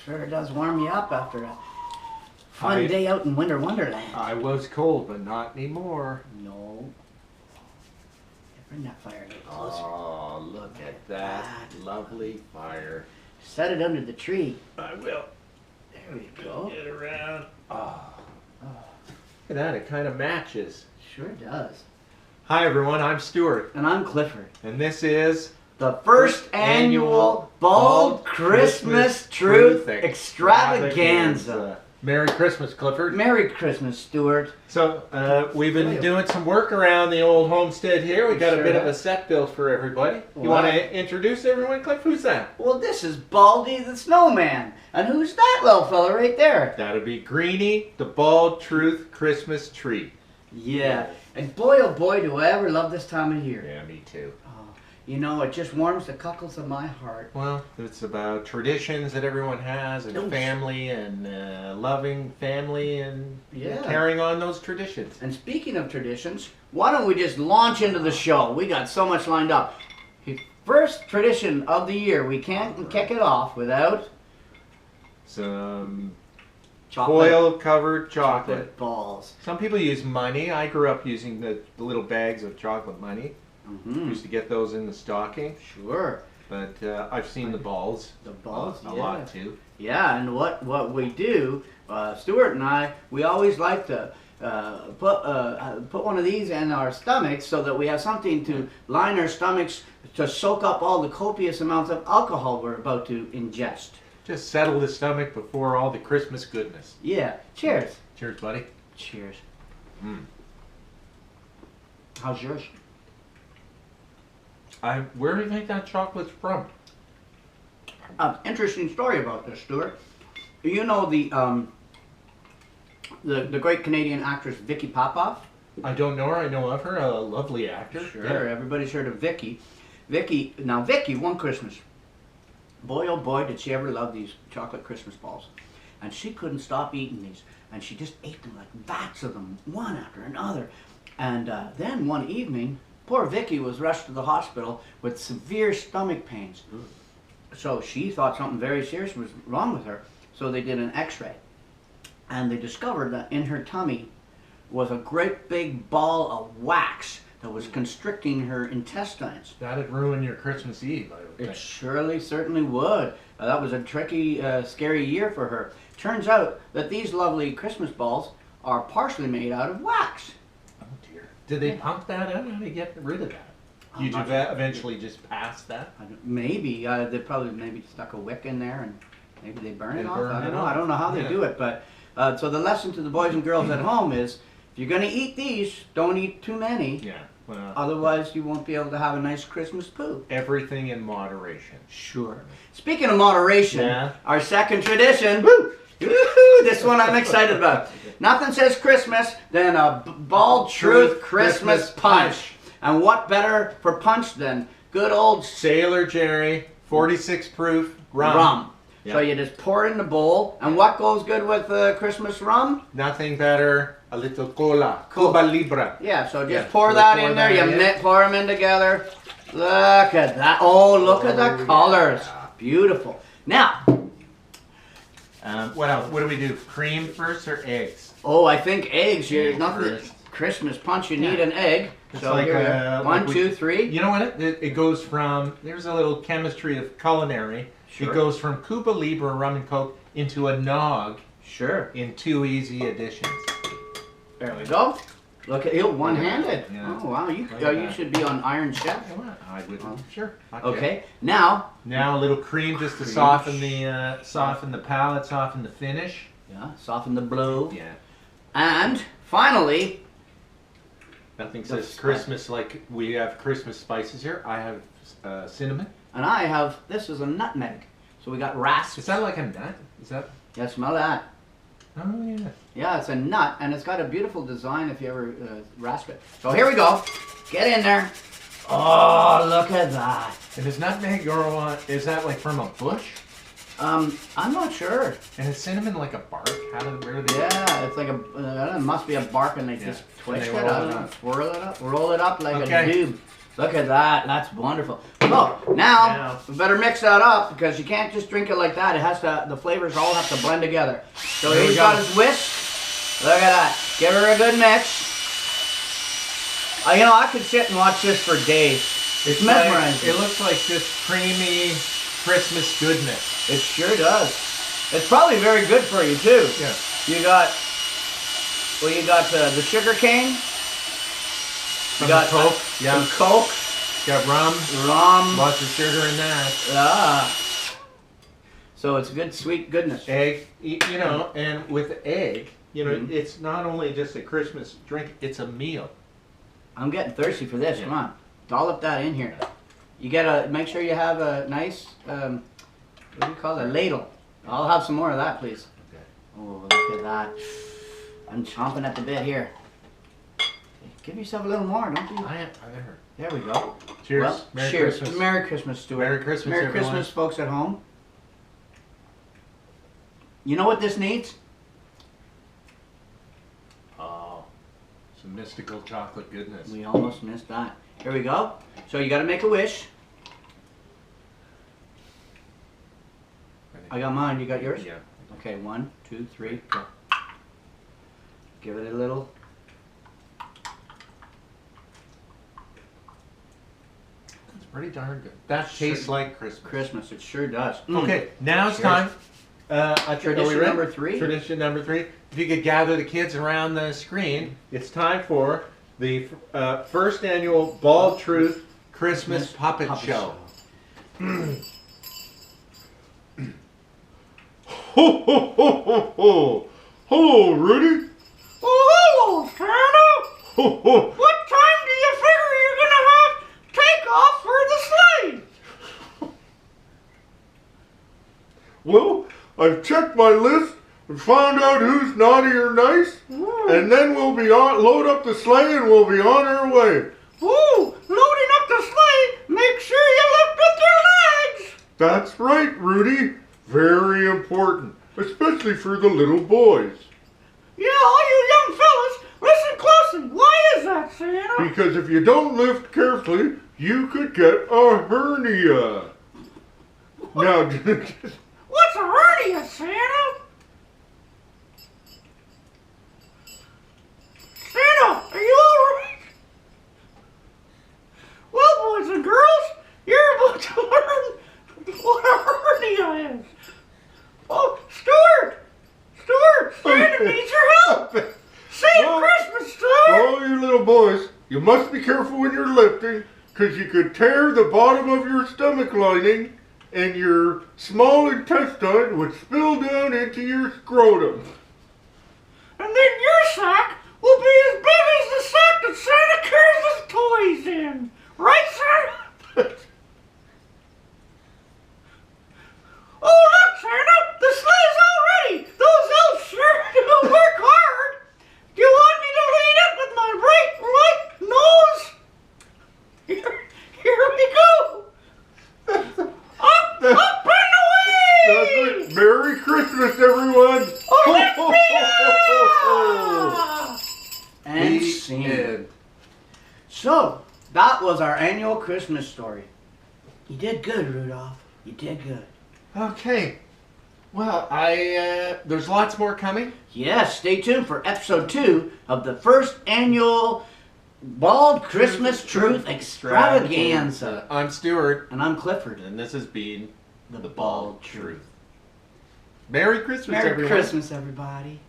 Sure does warm you up after a fun day out in Winter Wonderland. I was cold, but not anymore. No. Bring that fire a little closer. Oh, look at that lovely fire. Set it under the tree. I will. There we go. Get around. Oh. Look at that, it kind of matches. Sure does. Hi everyone, I'm Stuart. And I'm Clifford. And this is the first annual Bald Christmas Truth Extravaganza. Merry Christmas, Clifford. Merry Christmas, Stuart. So, we've been doing some work around the old homestead here. We got a bit of a set built for everybody. You want to introduce everyone, Cliff? Who's that? Well, this is Baldy the Snowman. And who's that little fella right there? That'd be Greenie, the Bald Truth Christmas Tree. Yeah. And boy, oh boy, do I ever love this time of year. Yeah, me too. You know, it just warms the cockles of my heart. Well, it's about traditions that everyone has, and family, and loving family, and carrying on those traditions. And speaking of traditions, why don't we just launch into the show? We got so much lined up. First tradition of the year, we can't kick it off without some foil-covered chocolate balls. Some people use money. I grew up using the little bags of chocolate money. Used to get those in the stocking. Sure. But I've seen the balls. The balls, a lot too. Yeah, and what we do, Stuart and I, we always like to put one of these in our stomachs so that we have something to line our stomachs to soak up all the copious amounts of alcohol we're about to ingest. Just settle the stomach before all the Christmas goodness. Yeah. Cheers. Cheers, buddy. Cheers. How's yours? Where do you think that chocolate's from? Interesting story about this, Stuart. You know the great Canadian actress Vicky Popoff? I don't know her. I know of her. A lovely actor. Sure. Yeah. Everybody's heard of Vicky. Vicky, one Christmas, boy oh boy did she ever love these chocolate Christmas balls. And she couldn't stop eating these. And she just ate them like vats of them, one after another. And then one evening, poor Vicky was rushed to the hospital with severe stomach pains. So she thought something very serious was wrong with her. So they did an x-ray. And they discovered that in her tummy was a great big ball of wax that was constricting her intestines. That'd ruin your Christmas Eve, I would think. It certainly would. That was a tricky, scary year for her. Turns out that these lovely Christmas balls are partially made out of wax. Oh dear. Did they pump that out? How did they get rid of that? Did you eventually just pass that? Maybe. They probably maybe stuck a wick in there and maybe they burn it off. I don't know. I don't know how they do it. But so the lesson to the boys and girls at home is, if you're going to eat these, don't eat too many. Yeah. Well, otherwise, you won't be able to have a nice Christmas poo. Everything in moderation. Sure. Speaking of moderation, our second tradition. This one I'm excited about. Nothing says Christmas than a Bald Truth Christmas Punch. And what better for punch than good old Sailor Jerry 46 proof rum. Yeah. So you just pour it in the bowl. And what goes good with Christmas rum? Nothing better. A little cola. Cuba Libre. Yeah, so just pour that in there. You pour them in together. Look at that. Oh, look at the colors. Yeah. Beautiful. Now, what else? What do we do? Cream first or eggs? Oh, I think eggs. Nothing. Christmas punch, you need an egg. It's so like here, one, two, three. You know what? It goes from, there's a little chemistry of culinary. Sure. It goes from Cuba Libre rum and coke into a nog. Sure. In 2 easy additions. There we go. Look at you, one-handed. Yeah. Oh wow, you should be on Iron Chef. I would. Sure. Okay. Now a little cream just to soften the palate, soften the finish. Yeah. Soften the blow. Yeah. And finally, nothing says Christmas like we have Christmas spices here. I have cinnamon. And I have, this is a nutmeg. So we got rasps. Is that like a nut? Is that? Yeah, smell that. Oh yeah. Yeah, it's a nut, and it's got a beautiful design if you ever rasp it. So here we go. Get in there. Oh, look at that. And is nutmeg or is that like from a bush? I'm not sure. And is cinnamon like a bark? Where do they? Yeah, it's like it must be a bark, and they just twist it out, swirl it up, roll it up like a tube. Look at that. That's wonderful. So now we better mix that up because you can't just drink it like that. It has to. The flavors all have to blend together. So There we he's go. got his whisk. Look at that. Give her a good mix. You know, I could sit and watch this for days. It's mesmerizing. It looks like just creamy Christmas goodness. It sure does. It's probably very good for you too. Yeah. You got. Well, you got the sugar cane. You got Coke. some Coke. Got rum. Lots of sugar in that. So it's good, sweet goodness. Egg. You know, and with egg, you know, it's not only just a Christmas drink; it's a meal. I'm getting thirsty for this. Come on, dollop that in here. You gotta make sure you have a nice, what do you call it? A ladle. I'll have some more of that, please. Okay. Oh, look at that. I'm chomping at the bit here. Give yourself a little more, don't you? I heard. There we go. Cheers. Well, Merry cheers. Christmas. Merry Christmas, Stuart. Merry Christmas, Merry everyone. Christmas, folks at home. You know what this needs? Oh, some mystical chocolate goodness. We almost missed that. Here we go. So you got to make a wish. I got mine. You got yours? Yeah. Okay, 1, 2, 3, go. Give it a little. It's pretty darn good. That tastes like Christmas. Christmas, it sure does. Okay, now it's Cheers. time. Tradition number 3. Tradition number 3. If you could gather the kids around the screen, it's time for the first annual Bald Truth Christmas Puppet Show. Ho, ho, ho, ho, ho. Hello, Rudy. Oh, hello, Santa. Ho, ho. What time do you figure you're going to have takeoff for the sleigh? Well, I've checked my list and found out who's naughty or nice, and then we'll be on, load up the sleigh and we'll be on our way. Ooh, loading up the sleigh. Make sure you lift with your legs. That's right, Rudy. Very important, especially for the little boys. Yeah, all you young fellas, listen closely. Why is that, Santa? Because if you don't lift carefully, you could get a hernia. Now, What's a hernia, Santa? Santa, are you all right? Well, boys and girls, you're about to learn what a hernia is. Oh, Stuart! Santa needs your help! Say Well, Christmas, Stuart! all you little boys, you must be careful when you're lifting, because you could tear the bottom of your stomach lining and your small intestine would spill down into your scrotum. And then your sack will be as big as the sack that Santa carries his toys in. Right, Santa? Oh, look, Santa! The sleigh's all ready! Those elves sure do work hard! Do you want me to lead it with my right nose? Here we go! Up and away! That's it. Merry Christmas, everyone! And scene. So, that was our annual Christmas story. You did good, Rudolph. You did good. Okay. Well, there's lots more coming. Yes, stay tuned for episode 2 of the first annual Bald Christmas Truth Extravaganza. I'm Stuart, And I'm Clifford. and this has been the Bald Truth. Merry Christmas, Merry everyone. Christmas, everybody.